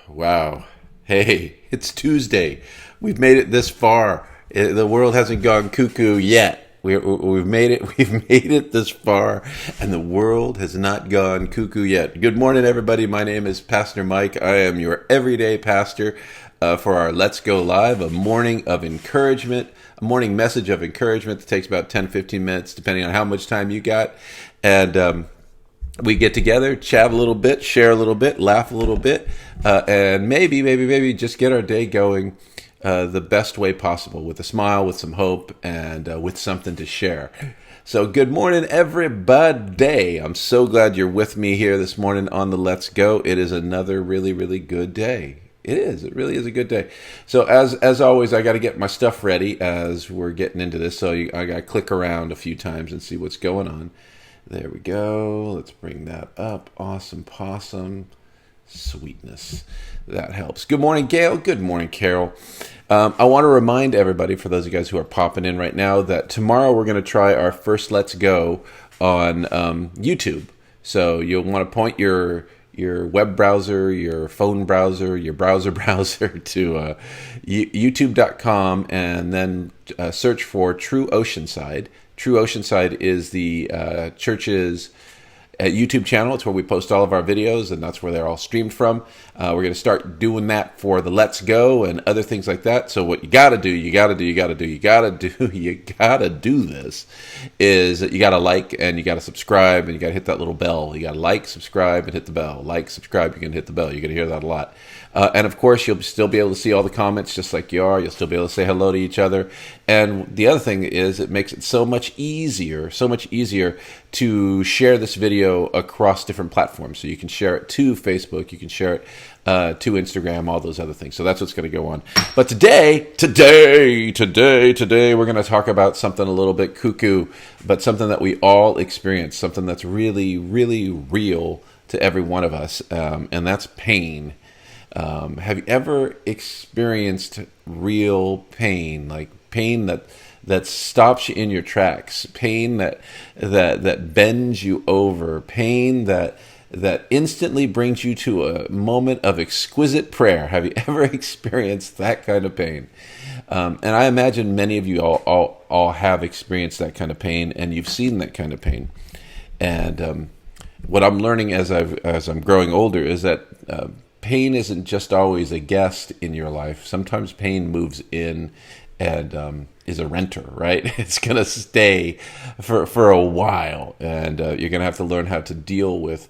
Wow. Hey, it's Tuesday. We've made it this far. The world hasn't gone cuckoo yet. We've made it. We've made it this far, and the world has not gone cuckoo yet. Good morning, everybody. My name is Pastor Mike. I am your everyday pastor for our Let's Go Live, a morning of encouragement, a morning message of encouragement that takes about 10, 15 minutes, depending on how much time you got. And we get together, chat a little bit, share a little bit, laugh a little bit, and maybe just get our day going the best way possible, with a smile, with some hope, and with something to share. So good morning, everybody. I'm so glad you're with me here this morning on the Let's Go. It is another really, really good day. It is. It really is a good day. So as always, I got to get my stuff ready as we're getting into this. So I got to click around a few times and see what's going on. There we go. Let's bring that up. Awesome possum. Sweetness. That helps. Good morning, Gail. Good morning, Carol. I want to remind everybody, for those of you guys who are popping in right now, that tomorrow we're going to try our first Let's Go on YouTube. So you'll want to point your web browser, your phone browser, your browser to youtube.com, and then search for True Oceanside. True Oceanside is the church's YouTube channel. It's where we post all of our videos, and that's where they're all streamed from. We're going to start doing that for the Let's Go and other things like that. So what you got to do this is that you got to like and you got to subscribe and you got to hit that little bell. You got to like, subscribe, and hit the bell. Like, subscribe, you can hit the bell. You're going to hear that a lot. And of course, you'll still be able to see all the comments just like you are. You'll still be able to say hello to each other. And the other thing is, it makes it so much easier to share this video across different platforms. So you can share it to Facebook, you can share it to Instagram, all those other things. So that's what's going to go on. But today, we're going to talk about something a little bit cuckoo, but something that we all experience, something that's really, really real to every one of us, and that's pain. Have you ever experienced real pain, like pain that stops you in your tracks, pain that bends you over, pain that instantly brings you to a moment of exquisite prayer? Have you ever experienced that kind of pain? And I imagine many of you all have experienced that kind of pain, and you've seen that kind of pain. And what I'm learning as I'm growing older is that pain isn't just always a guest in your life. Sometimes pain moves in and is a renter, right? It's going to stay for a while, and you're going to have to learn how to deal with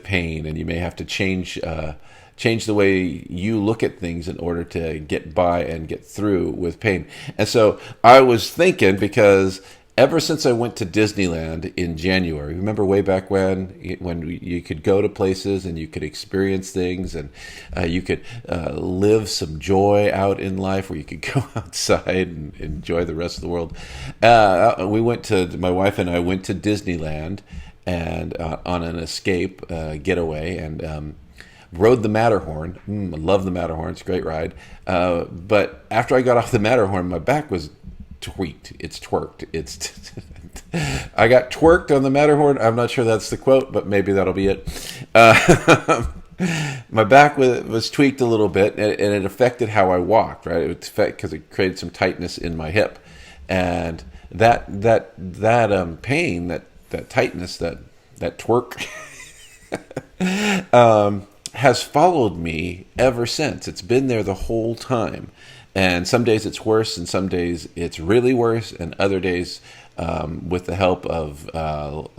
pain, and you may have to change the way you look at things in order to get by and get through with pain. And so I was thinking, because ever since I went to Disneyland in January, remember way back when you could go to places and you could experience things, and you could live some joy out in life, where you could go outside and enjoy the rest of the world. My wife and I went to Disneyland and on an escape getaway, and rode the Matterhorn. I love the Matterhorn. It's a great ride. But after I got off the Matterhorn, my back was tweaked. It's twerked. I got twerked on the Matterhorn. I'm not sure that's the quote, but maybe that'll be it. My back was tweaked a little bit, and it affected how I walked. Right, because it created some tightness in my hip, and that pain, that tightness, that twerk, has followed me ever since. It's been there the whole time. And some days it's worse, and some days it's really worse, and other days, with the help of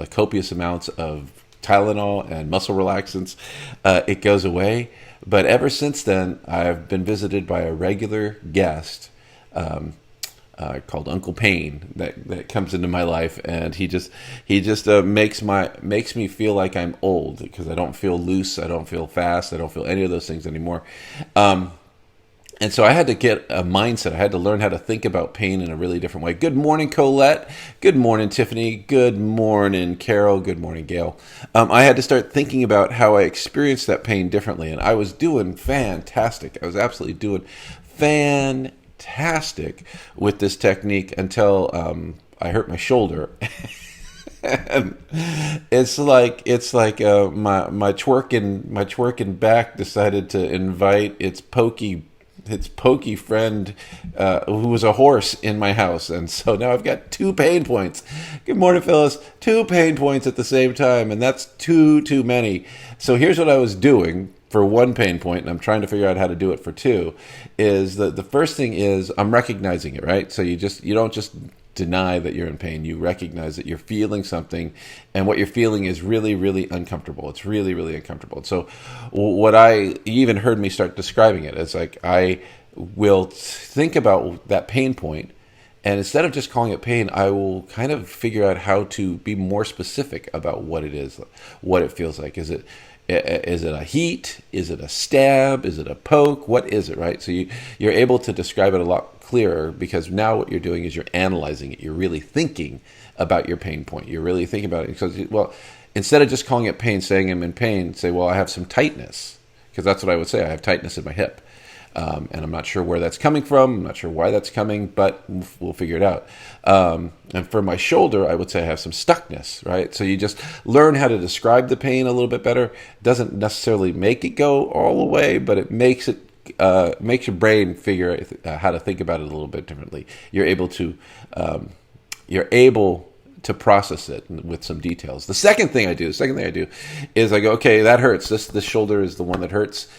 copious amounts of Tylenol and muscle relaxants, it goes away. But ever since then, I've been visited by a regular guest called Uncle Pain that comes into my life, and he just makes me feel like I'm old, because I don't feel loose, I don't feel fast, I don't feel any of those things anymore. And so I had to get a mindset. I had to learn how to think about pain in a really different way. Good morning, Colette. Good morning, Tiffany. Good morning, Carol. Good morning, Gail. I had to start thinking about how I experienced that pain differently, and I was doing fantastic. I was absolutely doing fantastic with this technique until I hurt my shoulder. And my twerking back decided to invite its pokey friend, who was a horse, in my house, and so now I've got two pain points. Good morning, Phyllis. Two pain points at the same time, and that's too many. So here's what I was doing for one pain point, and I'm trying to figure out how to do it for two. Is the first thing is I'm recognizing it, right? So you don't just deny that you're in pain. You recognize that you're feeling something, and what you're feeling is really, really uncomfortable. It's really, really uncomfortable. So you even heard me start describing it. It's like I will think about that pain point, and instead of just calling it pain, I will kind of figure out how to be more specific about what it is, what it feels like. Is it a heat? Is it a stab? Is it a poke? What is it, right? So you're able to describe it a lot clearer, because now what you're doing is you're analyzing it. You're really thinking about your pain point. You're really thinking about it. Because, well, instead of just calling it pain, saying I'm in pain, say, well, I have some tightness. Because that's what I would say. I have tightness in my hip. And I'm not sure where that's coming from. I'm not sure why that's coming, but we'll figure it out. And for my shoulder, I would say I have some stuckness, right? So you just learn how to describe the pain a little bit better. It doesn't necessarily make it go all the way, but it makes your brain figure how to think about it a little bit differently. You're able to process it with some details. The second thing I do is I go, okay, that hurts. This shoulder is the one that hurts.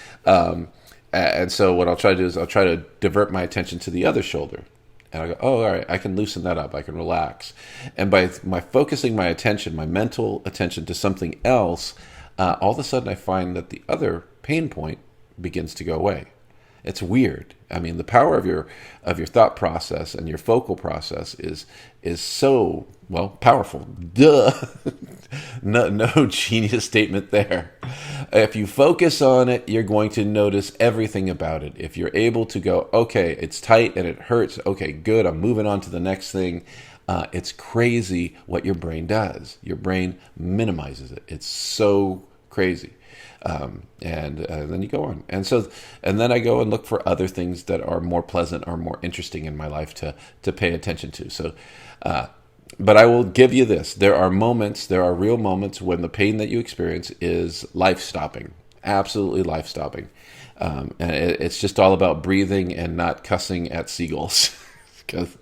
And so what I'll try to do is I'll try to divert my attention to the other shoulder. And I go, oh, all right, I can loosen that up. I can relax. And by focusing my attention, my mental attention to something else, all of a sudden I find that the other pain point begins to go away. It's weird. I mean, the power of your thought process and your focal process is so, well, powerful. Duh. No genius statement there. If you focus on it, you're going to notice everything about it. If you're able to go, okay, it's tight and it hurts. Okay, good. I'm moving on to the next thing. It's crazy what your brain does. Your brain minimizes it. It's so crazy. And then you go on. And then I go and look for other things that are more pleasant or more interesting in my life to pay attention to. So, but I will give you this. There are real moments when the pain that you experience is life-stopping, absolutely life-stopping. And it's just all about breathing and not cussing at seagulls. Because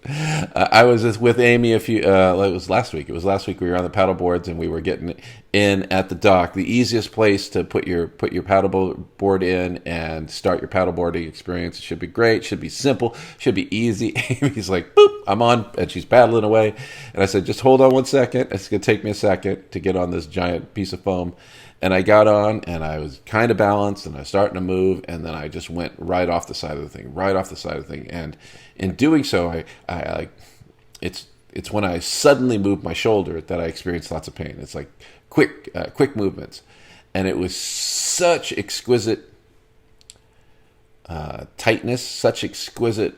I was just with Amy it was last week. It was last week we were on the paddle boards and we were getting in at the dock. The easiest place to put your paddle board in and start your paddleboarding experience. It should be great, should be simple, should be easy. Amy's like, boop, I'm on, and she's paddling away. And I said, just hold on 1 second. It's going to take me a second to get on this giant piece of foam. And I got on, and I was kind of balanced, and I was starting to move, and then I just went right off the side of the thing, And in doing so, it's when I suddenly moved my shoulder that I experienced lots of pain. It's like quick movements, and it was such exquisite tightness, such exquisite.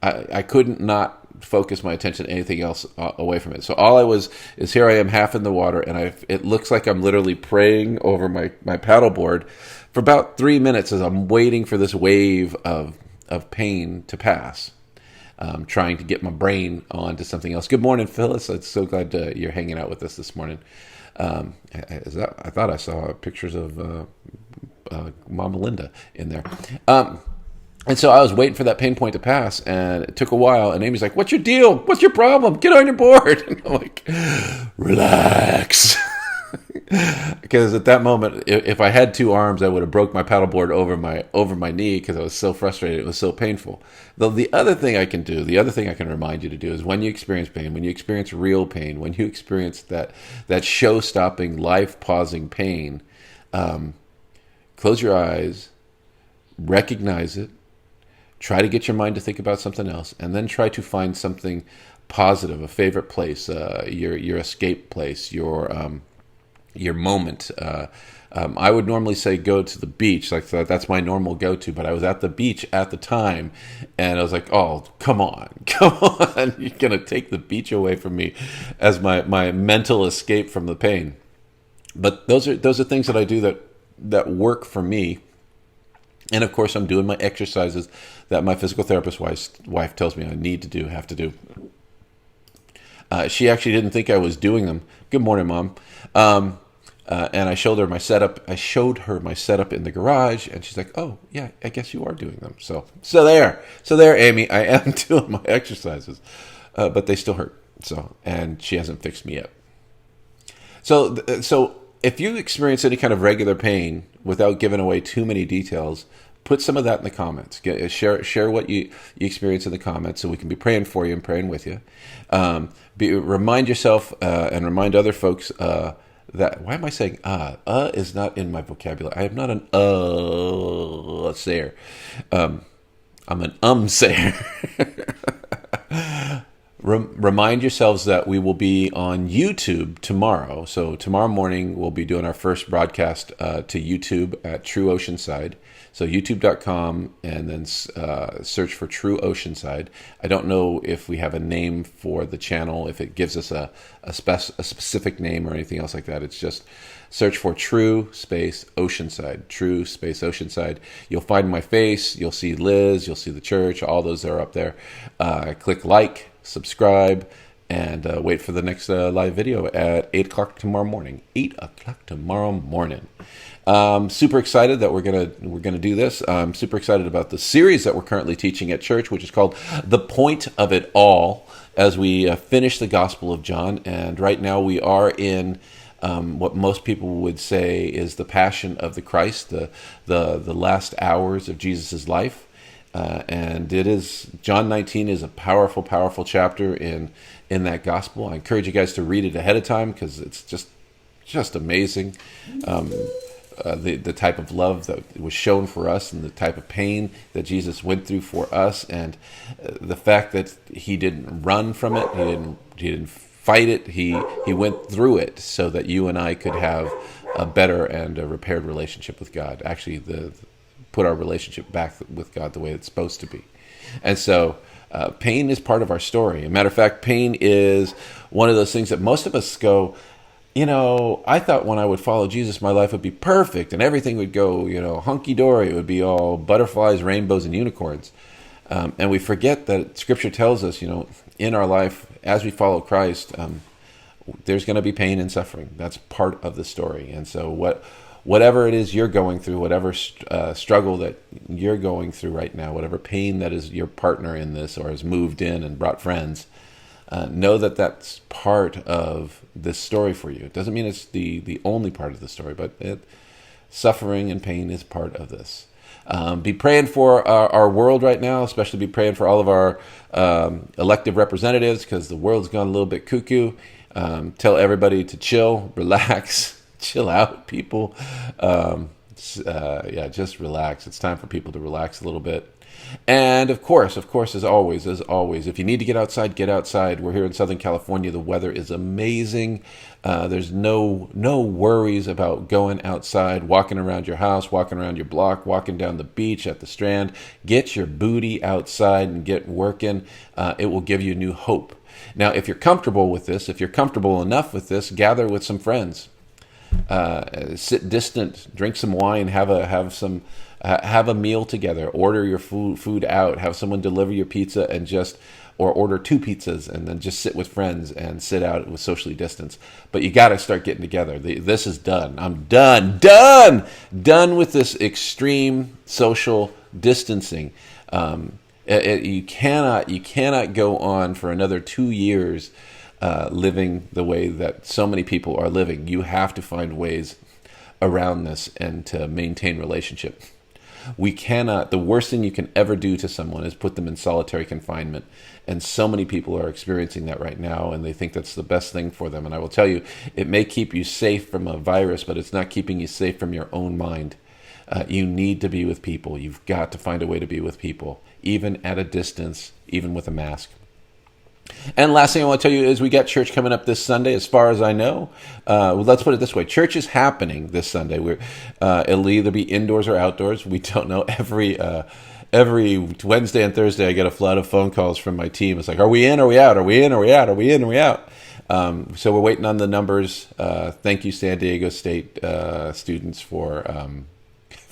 I couldn't not focus my attention to anything else away from it. So all I was is here I am half in the water, and it looks like I'm literally praying over my paddleboard for about 3 minutes as I'm waiting for this wave of pain to pass. Trying to get my brain onto something else. Good morning, Phyllis. I'm so glad you're hanging out with us this morning. I thought I saw pictures of Mama Linda in there. And so I was waiting for that pain point to pass, and it took a while, and Amy's like, what's your deal? What's your problem? Get on your board. And I'm like, relax. Because at that moment, if I had two arms, I would have broke my paddleboard over my knee because I was so frustrated. It was so painful. Though the other thing I can remind you to do is when you experience pain, when you experience real pain, when you experience that show-stopping, life-pausing pain, close your eyes, recognize it, try to get your mind to think about something else, and then try to find something positive, a favorite place, your escape place, your moment. I would normally say go to the beach, like that's my normal go-to, but I was at the beach at the time, and I was like, oh, come on, you're going to take the beach away from me as my mental escape from the pain. But those are things that I do that work for me. And of course, I'm doing my exercises that my physical therapist wife tells me I have to do. She actually didn't think I was doing them. Good morning, Mom. Um, and I showed her my setup. I showed her my setup in the garage, and she's like, "Oh, yeah, I guess you are doing them." So there, Amy. I am doing my exercises, but they still hurt. So, and she hasn't fixed me yet. So if you experience any kind of regular pain without giving away too many details, put some of that in the comments. Share what you experience in the comments, so we can be praying for you and praying with you. Remind yourself and remind other folks that, why am I saying is not in my vocabulary. I am not an sayer. I'm an sayer. Remind yourselves that we will be on YouTube tomorrow. So tomorrow morning we'll be doing our first broadcast to YouTube at True Oceanside. So youtube.com, and then search for True Oceanside. I don't know if we have a name for the channel, if it gives us a specific name or anything else like that. It's just search for True Space Oceanside. True Space Oceanside. You'll find my face. You'll see Liz. You'll see the church. All those are up there. Click like, subscribe, and wait for the next live video at 8 o'clock tomorrow morning. 8 o'clock tomorrow morning. Super excited that we're gonna do this. I'm super excited about the series that we're currently teaching at church, which is called The Point of It All, as we finish the Gospel of John. And right now we are in what most people would say is the Passion of the Christ, the last hours of Jesus' life. And it is, John 19 is a powerful, powerful chapter in that gospel. I encourage you guys to read it ahead of time, because it's just amazing. The type of love that was shown for us, and the type of pain that Jesus went through for us, and the fact that he didn't run from it, he didn't fight it, he went through it so that you and I could have a better and a repaired relationship with God. Actually, put our relationship back with God the way it's supposed to be. And so pain is part of our story. As a matter of fact, pain is one of those things that most of us go, I thought when I would follow Jesus, my life would be perfect and everything would go, hunky-dory. It would be all butterflies, rainbows, and unicorns. And we forget that Scripture tells us, in our life, as we follow Christ, there's going to be pain and suffering. That's part of the story. And so whatever it is you're going through, whatever struggle that you're going through right now, whatever pain that is your partner in this or has moved in and brought friends, know that that's part of this story for you. It doesn't mean it's the only part of the story, but suffering and pain is part of this. Be praying for our world right now, especially be praying for all of our elected representatives, because the world's gone a little bit cuckoo. Tell everybody to chill, relax, chill out, people. Just relax. It's time for people to relax a little bit. And of course, as always, if you need to get outside, get outside. We're here in Southern California. The weather is amazing. There's no worries about going outside, walking around your house, walking around your block, walking down the beach, at the strand. Get your booty outside and get working. It will give you new hope. Now, if you're comfortable with this, if you're comfortable enough with this, gather with some friends. Sit distant, drink some wine, have a meal together, order your food out, have someone deliver your pizza, or order 2 pizzas and then just sit with friends and sit out with socially distance. But you got to start getting together. This is done. I'm done with this extreme social distancing. You cannot go on for another 2 years living the way that so many people are living. You have to find ways around this and to maintain relationship. The worst thing you can ever do to someone is put them in solitary confinement. And so many people are experiencing that right now, and they think that's the best thing for them. And I will tell you, it may keep you safe from a virus, but it's not keeping you safe from your own mind. You need to be with people. You've got to find a way to be with people, even at a distance, even with a mask. And last thing I want to tell you is we got church coming up this Sunday, as far as I know. Let's put it this way. Church is happening this Sunday. It'll either be indoors or outdoors. We don't know. Every Wednesday and Thursday, I get a flood of phone calls from my team. It's like, are we in? Are we out? Are we in? Are we out? Are we in? Are we out? So we're waiting on the numbers. Thank you, San Diego State students, for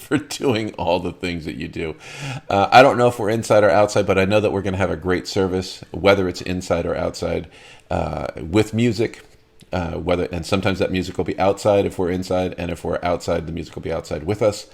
for doing all the things that you do. I don't know if we're inside or outside, but I know that we're going to have a great service, whether it's inside or outside, with music. And sometimes that music will be outside if we're inside, and if we're outside, the music will be outside with us.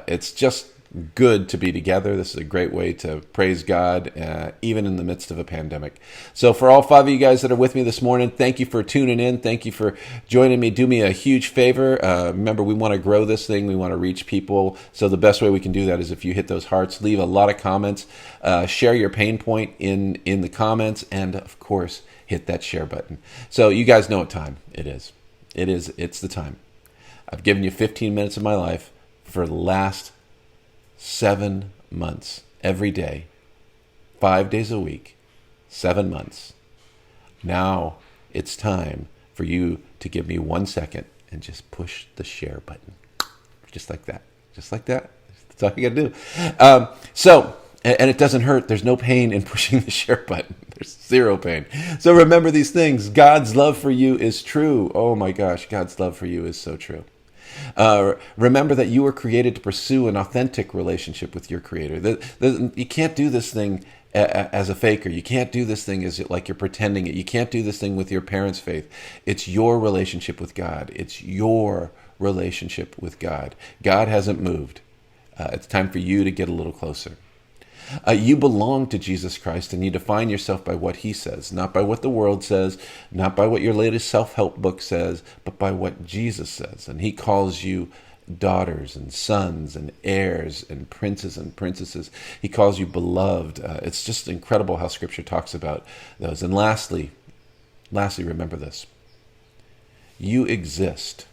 It's just good to be together. This is a great way to praise God, even in the midst of a pandemic. So for all 5 of you guys that are with me this morning, thank you for tuning in. Thank you for joining me. Do me a huge favor. Remember, we want to grow this thing. We want to reach people. So the best way we can do that is if you hit those hearts, leave a lot of comments, share your pain point in the comments, and of course, hit that share button. So you guys know what time it is. It's the time. I've given you 15 minutes of my life for the last 7 months, every day, 5 days a week, 7 months. Now it's time for you to give me 1 second and just push the share button. Just like that. Just like that. That's all you got to do. And it doesn't hurt. There's no pain in pushing the share button. There's zero pain. So remember these things. God's love for you is true. Oh my gosh, God's love for you is so true. Remember that you were created to pursue an authentic relationship with your Creator. You can't do this thing as a faker. You can't do this thing as like you're pretending it. You can't do this thing with your parents' faith. It's your relationship with God. It's your relationship with God. God hasn't moved. It's time for you to get a little closer. You belong to Jesus Christ, and you define yourself by what He says, not by what the world says, not by what your latest self-help book says, but by what Jesus says. And He calls you daughters and sons and heirs and princes and princesses. He calls you beloved. It's just incredible how Scripture talks about those. And lastly, remember this. You exist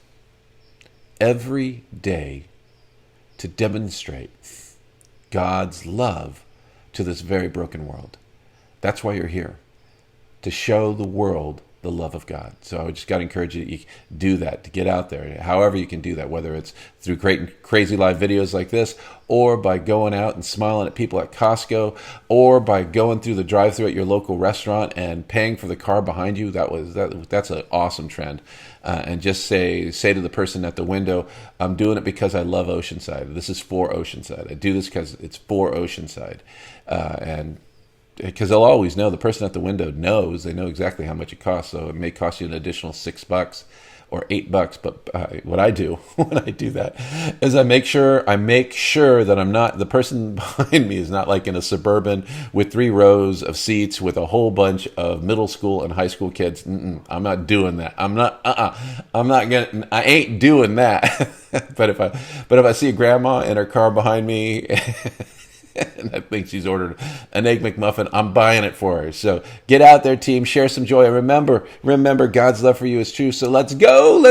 every day to demonstrate God's love to this very broken world. That's why you're here, to show the world the love of God. So I just got to encourage you to do that, to get out there, however you can do that, whether it's through great, crazy live videos like this, or by going out and smiling at people at Costco, or by going through the drive-thru at your local restaurant and paying for the car behind you. That's an awesome trend. And just say to the person at the window, I'm doing it because I love Oceanside. This is for Oceanside. I do this because it's for Oceanside. And because they'll always know, the person at the window knows, they know exactly how much it costs. So it may cost you an additional $6 or $8. But what I do when I do that is I make sure that I'm not, the person behind me is not like in a Suburban with 3 rows of seats with a whole bunch of middle school and high school kids. I'm not doing that. I ain't doing that. But if I see a grandma in her car behind me and I think she's ordered an Egg McMuffin, I'm buying it for her. So get out there, team, share some joy. And remember, God's love for you is true. So let's go.